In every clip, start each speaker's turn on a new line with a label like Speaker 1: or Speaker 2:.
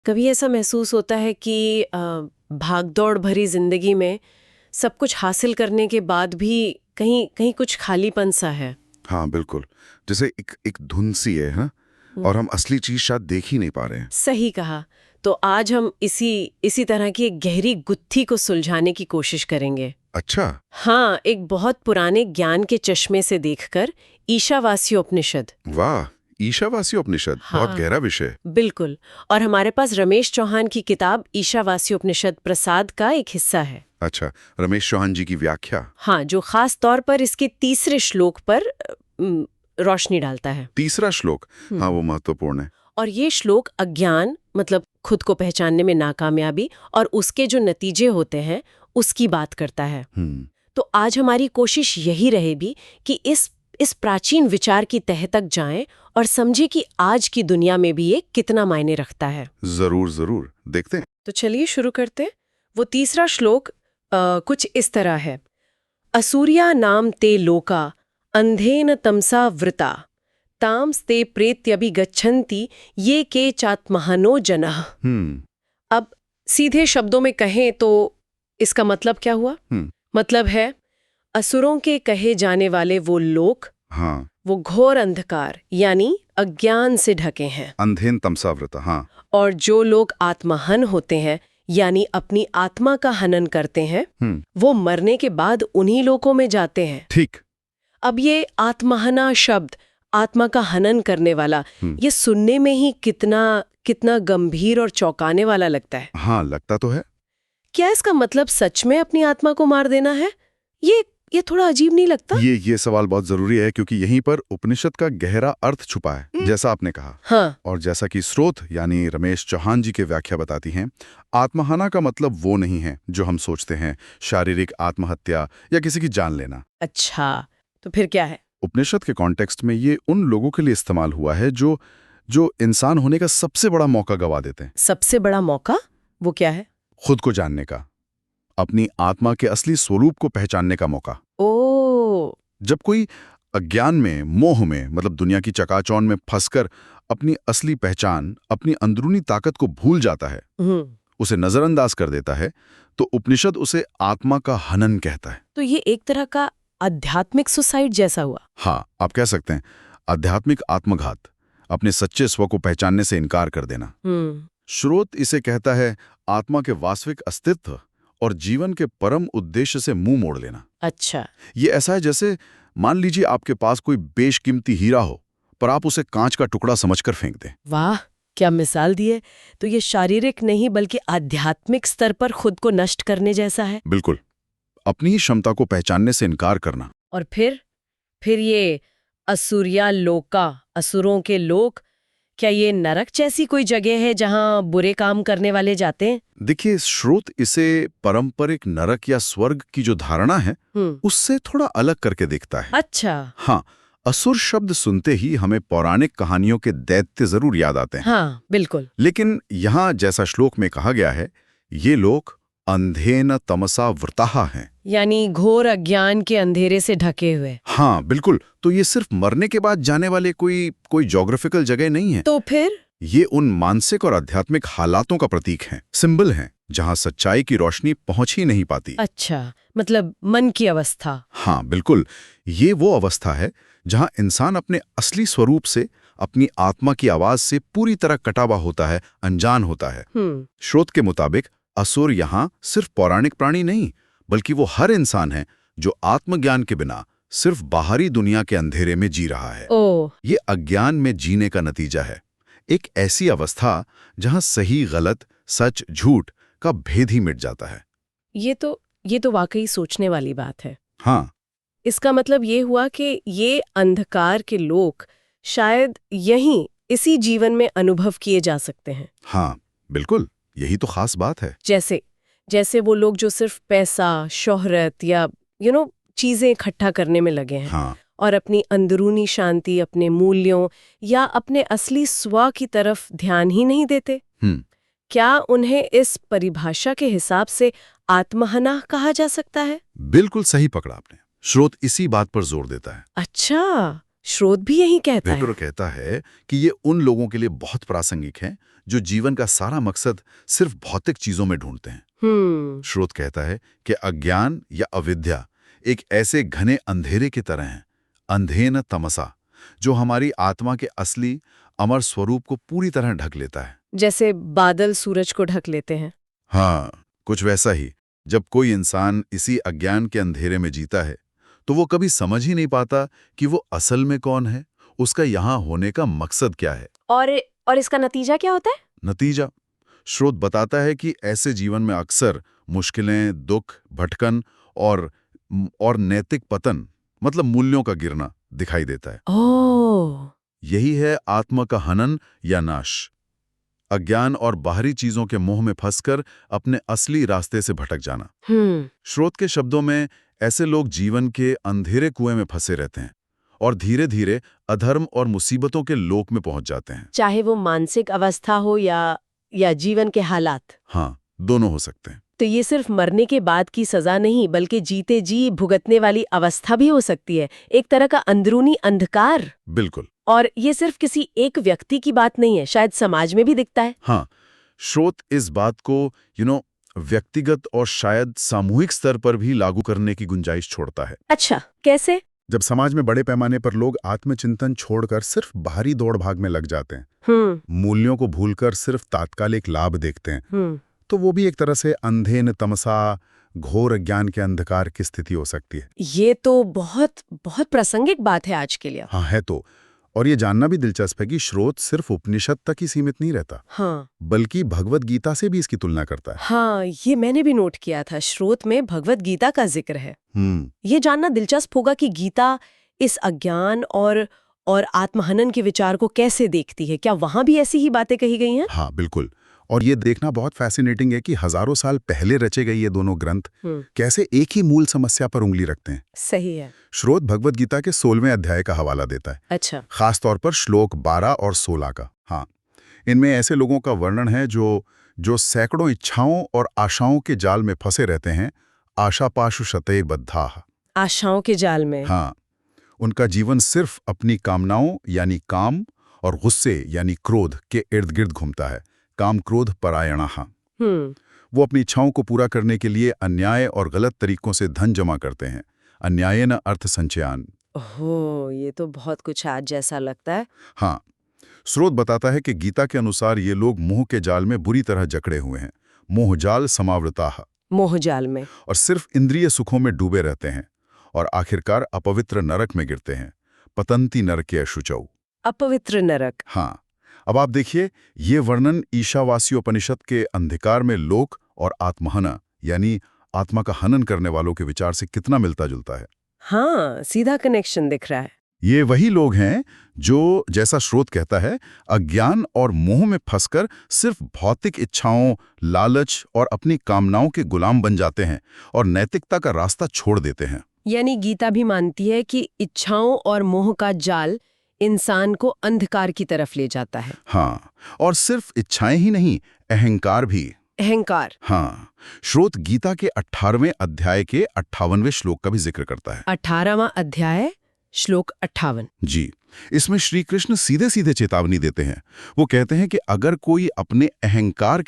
Speaker 1: कभी ऐसा महसूस होता है कि भागदौड़ भरी जिंदगी में सब कुछ हासिल करने के बाद भी कहीं कहीं कुछ खालीपन सा है।
Speaker 2: हाँ बिल्कुल। जैसे एक धुन सी है, हाँ? और हम असली चीज शायद देख ही नहीं पा रहे हैं।
Speaker 1: सही कहा। तो आज हम इसी तरह की एक गहरी गुत्थी को सुलझाने की कोशिश करेंगे।
Speaker 2: अच्छा।
Speaker 1: हाँ, एक बहुत पुराने ज्ञान के चश्मे से देखकर ईशावास्य उपनिषद।
Speaker 2: वाह, ईशावास्य उपनिषद, बहुत
Speaker 1: हाँ,
Speaker 2: गहरा विषय।
Speaker 1: बिल्कुल। और हमारे पास रमेश चौहान की किताब ईशावास्य उपनिषद प्रसाद का एक हिस्सा है।
Speaker 2: अच्छा, रमेश चौहान जी की व्याख्या।
Speaker 1: हाँ, जो खास तौर पर इसके तीसरे श्लोक पर रोशनी डालता है।
Speaker 2: तीसरा श्लोक, हाँ वो महत्वपूर्ण है।
Speaker 1: और ये श्लोक अज्ञान मतलब खुद को पहचानने में नाकामयाबी और उसके जो नतीजे होते हैं उसकी बात करता है। तो आज हमारी कोशिश यही रहेगी कि इस प्राचीन विचार की तह तक जाएं और समझे कि आज की दुनिया में भी ये कितना मायने रखता है।
Speaker 2: जरूर जरूर, देखते हैं।
Speaker 1: तो चलिए शुरू करते हैं। वो तीसरा श्लोक कुछ इस तरह है। असूर्या नाम ते लोका अंधेन तमसा वृता तामस्ते प्रेत्यभिगच्छन्ति ये के चात्महनो जनः। अब सीधे शब्दों में कहें तो इसका मतलब क्या हुआ? मतलब है असुरों के कहे जाने वाले वो लोक,
Speaker 2: हाँ,
Speaker 1: वो घोर अंधकार यानी अज्ञान से ढके हैं।
Speaker 2: अंधेन तमसावृता, हाँ।
Speaker 1: और जो लोग आत्महन होते हैं यानी अपनी आत्मा का हनन करते हैं, वो मरने के बाद उन्हीं लोकों में जाते हैं।
Speaker 2: ठीक।
Speaker 1: अब ये आत्महना शब्द, आत्मा का हनन करने वाला, ये सुनने में ही कितना गंभीर और चौंकाने वाला लगता है।
Speaker 2: हाँ, लगता तो है।
Speaker 1: क्या इसका मतलब सच में अपनी आत्मा को मार देना है? ये थोड़ा अजीब नहीं लगता?
Speaker 2: ये सवाल बहुत जरूरी है क्योंकि यहीं पर उपनिषद का गहरा अर्थ छुपा है, जैसा आपने कहा।
Speaker 1: हाँ।
Speaker 2: और जैसा कि स्रोत यानी रमेश चौहान जी की व्याख्या बताती हैं, आत्महना का मतलब वो नहीं है जो हम सोचते हैं, शारीरिक आत्महत्या या किसी की जान लेना।
Speaker 1: अच्छा, तो फिर क्या है?
Speaker 2: उपनिषद के कॉन्टेक्स्ट में ये उन लोगों के लिए इस्तेमाल हुआ है जो इंसान होने का सबसे बड़ा मौका गवा देते हैं।
Speaker 1: सबसे बड़ा मौका वो क्या है?
Speaker 2: खुद को जानने का, अपनी आत्मा के असली स्वरूप को पहचानने का मौका।
Speaker 1: ओ,
Speaker 2: जब कोई अज्ञान में, मोह में, मतलब दुनिया की चकाचौंध में फंसकर अपनी असली पहचान, अपनी अंदरूनी ताकत को भूल जाता है, उसे नजरअंदाज कर देता है, तो उपनिषद उसे आत्मा का हनन कहता है।
Speaker 1: तो ये एक तरह का आध्यात्मिक सुसाइड जैसा हुआ।
Speaker 2: हाँ, आप कह सकते हैं आध्यात्मिक आत्मघात, अपने सच्चे स्व को पहचानने से इनकार कर देना। स्रोत इसे कहता है आत्मा के वास्तविक अस्तित्व और जीवन के परम उद्देश्य से मुंह मोड़ लेना।
Speaker 1: अच्छा।
Speaker 2: ये ऐसा है जैसे मान लीजिए आपके पास कोई बेशकीमती हीरा हो, पर आप उसे कांच का टुकड़ा समझकर फेंक दें।
Speaker 1: वाह, क्या मिसाल दी है। तो ये शारीरिक नहीं बल्कि आध्यात्मिक स्तर पर खुद को नष्ट करने जैसा है।
Speaker 2: बिल्कुल, अपनी ही क्षमता को पहचानने से इनकार करना।
Speaker 1: और फिर ये असुरिया लोका, असुरों के लोक, क्या ये नरक जैसी कोई जगह है जहां बुरे काम करने वाले जाते हैं?
Speaker 2: देखिए, स्रोत इसे पारंपरिक नरक या स्वर्ग की जो धारणा है उससे थोड़ा अलग करके देखता है।
Speaker 1: अच्छा।
Speaker 2: हाँ, असुर शब्द सुनते ही हमें पौराणिक कहानियों के दैत्य जरूर याद आते हैं।
Speaker 1: हाँ, बिल्कुल।
Speaker 2: लेकिन यहाँ जैसा श्लोक में कहा गया है, ये लोग अंधेन तमसा वृताहा हैं,
Speaker 1: यानी घोर अज्ञान के अंधेरे से ढके हुए।
Speaker 2: हाँ बिल्कुल। तो ये सिर्फ मरने के बाद जाने वाले कोई ज्योग्राफिकल जगह नहीं है।
Speaker 1: तो फिर
Speaker 2: ये उन मानसिक और आध्यात्मिक हालातों का प्रतीक है, सिंबल है, जहाँ सच्चाई की रोशनी पहुंच ही नहीं पाती।
Speaker 1: अच्छा, मतलब मन की अवस्था।
Speaker 2: हाँ बिल्कुल, ये वो अवस्था है जहाँ इंसान अपने असली स्वरूप से, अपनी आत्मा की आवाज से पूरी तरह कटा हुआ होता है, अनजान होता है। स्रोत के मुताबिक असुर यहाँ सिर्फ पौराणिक प्राणी नहीं, बल्कि वो हर इंसान है जो आत्मज्ञान के बिना सिर्फ बाहरी दुनिया के अंधेरे में जी रहा है। ये अज्ञान में जीने का नतीजा है, एक ऐसी अवस्था जहां सही गलत, सच झूठ का भेद ही मिट जाता है।
Speaker 1: ये तो वाकई सोचने वाली बात है।
Speaker 2: हाँ,
Speaker 1: इसका मतलब ये हुआ कि ये अंधकार के लोग शायद यहीं इसी जीवन में अनुभव किए जा सकते हैं।
Speaker 2: हाँ बिल्कुल, यही तो खास बात है।
Speaker 1: जैसे वो लोग जो सिर्फ पैसा, शोहरत या चीजें इकट्ठा करने में लगे हैं।
Speaker 2: हाँ।
Speaker 1: और अपनी अंदरूनी शांति, अपने मूल्यों या अपने असली स्व की तरफ ध्यान ही नहीं देते। क्या उन्हें इस परिभाषा के हिसाब से आत्महना कहा जा सकता है?
Speaker 2: बिल्कुल सही पकड़ा आपने। स्रोत इसी बात पर जोर देता है।
Speaker 1: अच्छा, स्रोत भी यही कहता है।
Speaker 2: कहता है कि ये उन लोगों के लिए बहुत प्रासंगिक है जो जीवन का सारा मकसद सिर्फ भौतिक चीजों में ढूंढते हैं। स्रोत कहता है कि अज्ञान या अविद्या एक ऐसे घने अंधेरे की तरह है, अंधेन तमसा, जो हमारी आत्मा के असली अमर स्वरूप को पूरी तरह ढक लेता है।
Speaker 1: जैसे बादल सूरज को ढक लेते हैं।
Speaker 2: हाँ, कुछ वैसा ही। जब कोई इंसान इसी अज्ञान के अंधेरे में जीता है तो वो कभी समझ ही नहीं पाता कि वो असल में कौन है, उसका यहाँ होने का मकसद क्या है।
Speaker 1: और इसका नतीजा क्या होता है?
Speaker 2: नतीजा स्रोत बताता है कि ऐसे जीवन में अक्सर मुश्किलें, दुख, भटकन और नैतिक पतन, मतलब मूल्यों का गिरना दिखाई देता है।
Speaker 1: ओह,
Speaker 2: यही है आत्मा का हनन या नाश। अज्ञान और बाहरी चीजों के मोह में फंसकर अपने असली रास्ते से भटक जाना। स्रोत के शब्दों में ऐसे लोग जीवन के अंधेरे कुएं में फंसे रहते हैं और धीरे धीरे अधर्म और मुसीबतों के लोक में पहुंच जाते हैं।
Speaker 1: चाहे वो मानसिक अवस्था हो या जीवन के हालात।
Speaker 2: हाँ, दोनों हो सकते हैं।
Speaker 1: तो ये सिर्फ मरने के बाद की सजा नहीं, बल्कि जीते जी भुगतने वाली अवस्था भी हो सकती है, एक तरह का अंदरूनी अंधकार।
Speaker 2: बिल्कुल।
Speaker 1: और ये सिर्फ किसी एक व्यक्ति की बात नहीं है, शायद समाज में भी दिखता है।
Speaker 2: हाँ, स्रोत इस बात को व्यक्तिगत और शायद सामूहिक स्तर पर भी लागू करने की गुंजाइश छोड़ता है।
Speaker 1: अच्छा, कैसे?
Speaker 3: जब समाज में बड़े पैमाने पर लोग आत्मचिंतन छोड़कर सिर्फ बाहरी दौड़ भाग में लग जाते हैं, मूल्यों को भूलकर सिर्फ तात्कालिक लाभ देखते हैं, तो वो भी एक तरह से अंधेन तमसा, घोर अज्ञान के अंधकार की स्थिति हो सकती है।
Speaker 1: ये तो बहुत बहुत प्रासंगिक बात है आज के लिए।
Speaker 3: हाँ, है तो। और ये जानना भी दिलचस्प है कि स्रोत सिर्फ उपनिषद तक ही सीमित नहीं रहता,
Speaker 1: हाँ,
Speaker 3: बल्कि भगवत गीता से भी इसकी तुलना करता है।
Speaker 1: हाँ, ये मैंने भी नोट किया था, स्रोत में भगवत गीता का जिक्र है। ये जानना दिलचस्प होगा कि गीता इस अज्ञान और आत्महनन के विचार को कैसे देखती है। क्या वहां भी ऐसी ही बातें कही गई हैं?
Speaker 3: हाँ, बिल्कुल। और ये देखना बहुत फैसिनेटिंग है कि हजारों साल पहले रचे गए ये दोनों ग्रंथ कैसे एक ही मूल समस्या पर उंगली रखते हैं।
Speaker 1: सही है।
Speaker 3: स्रोत भगवत गीता के 16वें अध्याय का हवाला देता है।
Speaker 1: अच्छा।
Speaker 3: खासतौर पर श्लोक 12 और 16 का। हाँ, इनमें ऐसे लोगों का वर्णन है जो सैकड़ों इच्छाओं और आशाओं के जाल में फंसे रहते हैं। आशापाशु शते बद्धाः।
Speaker 1: आशाओं के जाल में।
Speaker 3: हाँ, उनका जीवन सिर्फ अपनी कामनाओं यानी काम और गुस्से यानी क्रोध के इर्द गिर्द घूमता है। काम क्रोध परायणाः। वो अपनी इच्छाओं को पूरा करने के लिए अन्याय और गलत तरीकों से धन जमा करते हैं। अन्यायेन अर्थ संचयान।
Speaker 1: ओह, ये तो बहुत कुछ आज जैसा लगता है।
Speaker 3: हाँ, स्रोत बताता है कि गीता के अनुसार ये लोग मोह के जाल में बुरी तरह जकड़े हुए हैं। मोहजाल समावृताः।
Speaker 1: मोहजाल में।
Speaker 3: और सिर्फ इंद्रिय सुखों में डूबे रहते हैं और आखिरकार अपवित्र नरक में गिरते हैं। पतंती नरके अशुचौ।
Speaker 1: अपवित्र नरक।
Speaker 3: हाँ, अब आप देखिए, ये वर्णन ईशावास्योपनिषद के अंधकार में लोक और आत्महना यानी आत्मा का हनन करने वालों के विचार से कितना मिलता जुलता है।
Speaker 1: हाँ, सीधा कनेक्शन दिख रहा है।
Speaker 3: ये वही लोग हैं जो, जैसा स्रोत कहता है, अज्ञान और मोह में फंसकर सिर्फ भौतिक इच्छाओं, लालच और अपनी कामनाओं के गुलाम बन जाते हैं और नैतिकता का रास्ता छोड़ देते हैं।
Speaker 1: यानी गीता भी मानती है कि इच्छाओं और मोह का जाल इंसान को अंधकार की तरफ ले जाता है।
Speaker 3: हाँ, और सिर्फ इच्छाएं ही नहीं, अहंकार भी।
Speaker 1: अहंकार।
Speaker 3: हाँ, स्रोत गीता के 18वें अध्याय के 58वें श्लोक का भी जिक्र करता है।
Speaker 1: 18वां अध्याय, श्लोक 58।
Speaker 3: जी, इसमें श्री कृष्ण सीधे सीधे चेतावनी देते हैं। वो कहते हैं कि अगर कोई अपने अहंकार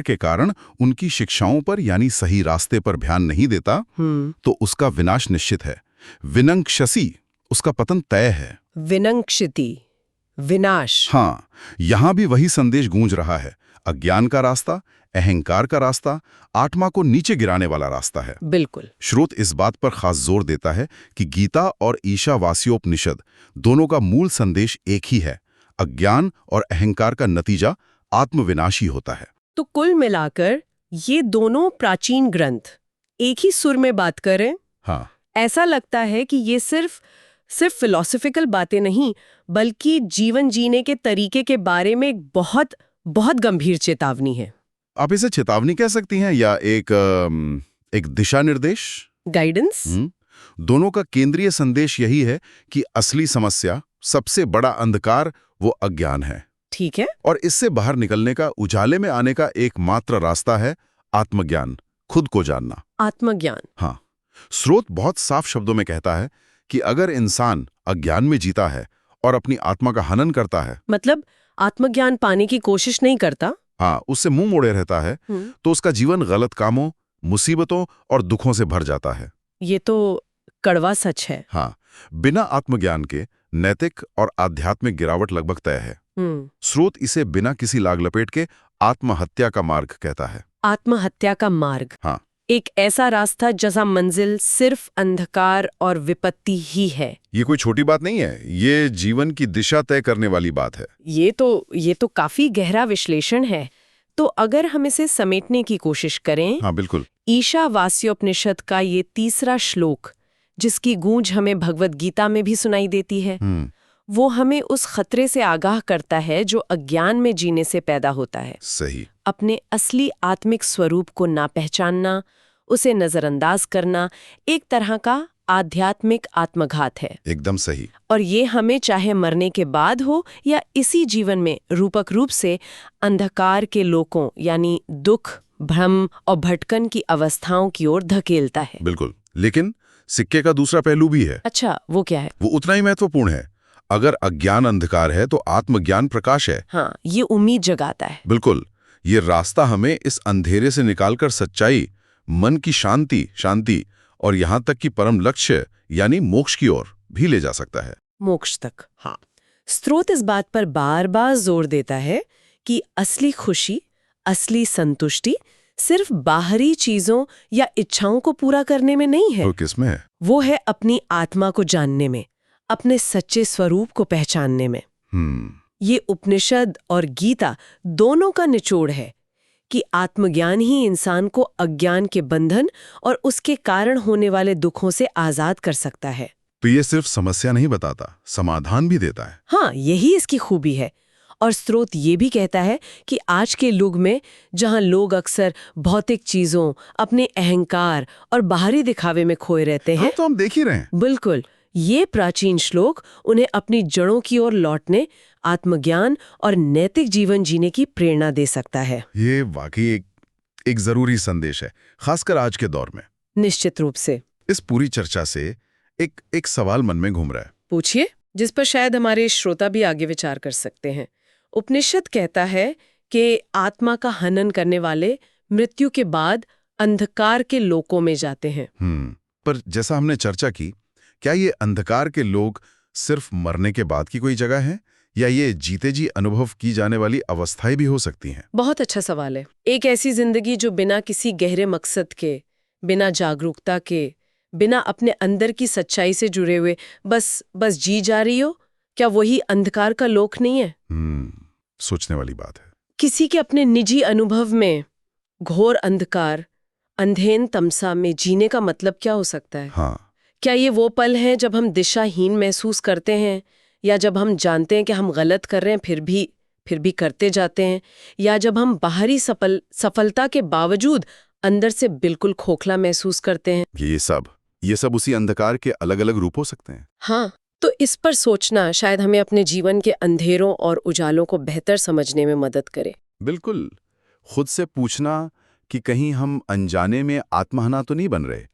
Speaker 3: के कारण उनकी शिक्षाओं पर यानी सही रास्ते पर ध्यान नहीं देता, तो उसका विनाश निश्चित है। विनंक्षसी, उसका पतन तय है।
Speaker 1: विनंक्षति, विनाश।
Speaker 3: हाँ, यहां भी वही संदेश गूंज रहा है। अज्ञान का रास्ता, अहंकार का रास्ता, आत्मा को नीचे गिराने वाला रास्ता है।
Speaker 1: बिल्कुल।
Speaker 3: स्रोत इस बात पर खास जोर देता है कि गीता और ईशावास्योपनिषद दोनों का मूल संदेश एक ही है। अज्ञान और अहंकार का नतीजा आत्मविनाश ही होता है।
Speaker 1: तो कुल मिलाकर ये दोनों प्राचीन ग्रंथ एक ही सुर में बात करें।
Speaker 3: हाँ,
Speaker 1: ऐसा लगता है कि ये सिर्फ फिलॉसफिकल बातें नहीं, बल्कि जीवन जीने के तरीके के बारे में एक बहुत बहुत गंभीर चेतावनी है।
Speaker 3: आप इसे चेतावनी कह सकती हैं या एक दिशा निर्देश,
Speaker 1: गाइडेंस।
Speaker 3: दोनों का केंद्रीय संदेश यही है कि असली समस्या, सबसे बड़ा अंधकार, वो अज्ञान है।
Speaker 1: ठीक है।
Speaker 3: और इससे बाहर निकलने का, उजाले में आने का एकमात्र रास्ता है आत्मज्ञान, खुद को जानना।
Speaker 1: आत्मज्ञान।
Speaker 3: हाँ, स्रोत बहुत साफ शब्दों में कहता है कि अगर इंसान अज्ञान में जीता है और अपनी आत्मा का हनन करता है,
Speaker 1: मतलब आत्मज्ञान पाने की कोशिश नहीं करता।
Speaker 3: हाँ, उससे मुंह मोड़े रहता है तो उसका जीवन गलत कामों, मुसीबतों और दुखों से भर जाता है।
Speaker 1: ये तो कड़वा सच है।
Speaker 3: हाँ, बिना आत्मज्ञान के नैतिक और आध्यात्मिक गिरावट लगभग तय है। स्रोत इसे बिना किसी लाग लपेट के आत्महत्या का मार्ग कहता है।
Speaker 1: आत्महत्या का मार्ग।
Speaker 3: हाँ,
Speaker 1: एक ऐसा रास्ता जहाँ मंजिल सिर्फ अंधकार और विपत्ति ही है।
Speaker 3: ये कोई छोटी बात नहीं है, ये जीवन की दिशा तय करने वाली बात है।
Speaker 1: ये तो काफी गहरा विश्लेषण है। तो अगर हम इसे समेटने की कोशिश करें,
Speaker 3: हाँ बिल्कुल,
Speaker 1: ईशावास्योपनिषद का ये तीसरा श्लोक, जिसकी गूंज हमें भगवद गीता में भी सुनाई देती है, वो हमें उस खतरे से आगाह करता है जो अज्ञान में जीने से पैदा होता है।
Speaker 3: सही।
Speaker 1: अपने असली आत्मिक स्वरूप को ना पहचानना, उसे नजरअंदाज करना एक तरह का आध्यात्मिक आत्मघात है।
Speaker 3: एकदम सही।
Speaker 1: और ये हमें चाहे मरने के बाद हो या इसी जीवन में रूपक रूप से अंधकार के लोकों यानी दुख, भ्रम और भटकन की अवस्थाओं की ओर धकेलता है।
Speaker 3: बिल्कुल, लेकिन सिक्के का दूसरा पहलू भी है।
Speaker 1: अच्छा, वो क्या है?
Speaker 3: वो उतना ही महत्वपूर्ण है। अगर अज्ञान अंधकार है तो आत्मज्ञान प्रकाश है।
Speaker 1: हाँ, ये उम्मीद जगाता है।
Speaker 3: बिल्कुल, ये रास्ता हमें इस अंधेरे से निकालकर सच्चाई, मन की शांति और यहाँ तक कि परम लक्ष्य यानी मोक्ष की ओर भी ले जा सकता है।
Speaker 1: मोक्ष तक। हाँ, स्रोत इस बात पर बार बार जोर देता है कि असली खुशी, असली संतुष्टि सिर्फ बाहरी चीजों या इच्छाओं को पूरा करने में नहीं है।
Speaker 3: तो किसमें है?
Speaker 1: वो है अपनी आत्मा को जानने में, अपने सच्चे स्वरूप को पहचानने में। ये उपनिषद और गीता दोनों का निचोड़ है कि आत्मज्ञान ही इंसान को अज्ञान के बंधन और उसके कारण होने वाले दुखों से आजाद कर सकता है।
Speaker 3: तो ये सिर्फ समस्या नहीं बताता, समाधान भी देता है।
Speaker 1: हाँ, यही इसकी खूबी है। और स्रोत ये भी कहता है कि आज के युग में जहाँ लोग अक्सर भौतिक चीजों, अपने अहंकार और बाहरी दिखावे में खोए रहते हैं,
Speaker 3: तो हम देख ही रहे हैं।
Speaker 1: बिल्कुल, ये प्राचीन श्लोक उन्हें अपनी जड़ों की ओर लौटने, आत्मज्ञान और नैतिक जीवन जीने की प्रेरणा दे सकता है।
Speaker 3: ये वाकई एक जरूरी संदेश है, खासकर आज के दौर में।
Speaker 1: निश्चित रूप से।
Speaker 3: इस पूरी चर्चा से एक सवाल मन में घूम रहा है।
Speaker 1: पूछिए, जिस पर शायद हमारे श्रोता भी आगे विचार कर सकते हैं। उपनिषद कहता है कि आत्मा का हनन करने वाले मृत्यु के बाद अंधकार के लोकों में जाते हैं।
Speaker 3: पर जैसा हमने चर्चा की, क्या ये अंधकार के लोग सिर्फ मरने के बाद की कोई जगह है, या ये जीते जी अनुभव की जाने वाली अवस्थाएं भी हो सकती हैं?
Speaker 1: बहुत अच्छा सवाल है। एक ऐसी जिंदगी जो बिना किसी गहरे मकसद के, बिना जागरूकता के, बिना अपने अंदर की सच्चाई से जुड़े हुए बस जी जा रही हो, क्या वही अंधकार का लोक नहीं है?
Speaker 3: सोचने वाली बात है।
Speaker 1: किसी के अपने निजी अनुभव में घोर अंधकार, अंधेन तमसा में जीने का मतलब क्या हो सकता है?
Speaker 3: हाँ।
Speaker 1: क्या ये वो पल हैं जब हम दिशाहीन महसूस करते हैं, या जब हम जानते हैं कि हम गलत कर रहे हैं फिर भी करते जाते हैं, या जब हम बाहरी सफलता के बावजूद अंदर से बिल्कुल खोखला महसूस करते हैं?
Speaker 3: ये सब उसी अंधकार के अलग अलग रूप हो सकते हैं।
Speaker 1: हाँ, तो इस पर सोचना शायद हमें अपने जीवन के अंधेरों और उजालों को बेहतर समझने में मदद करे।
Speaker 3: बिल्कुल, खुद से पूछना कि कहीं हम अनजाने में आत्महना तो नहीं बन रहे,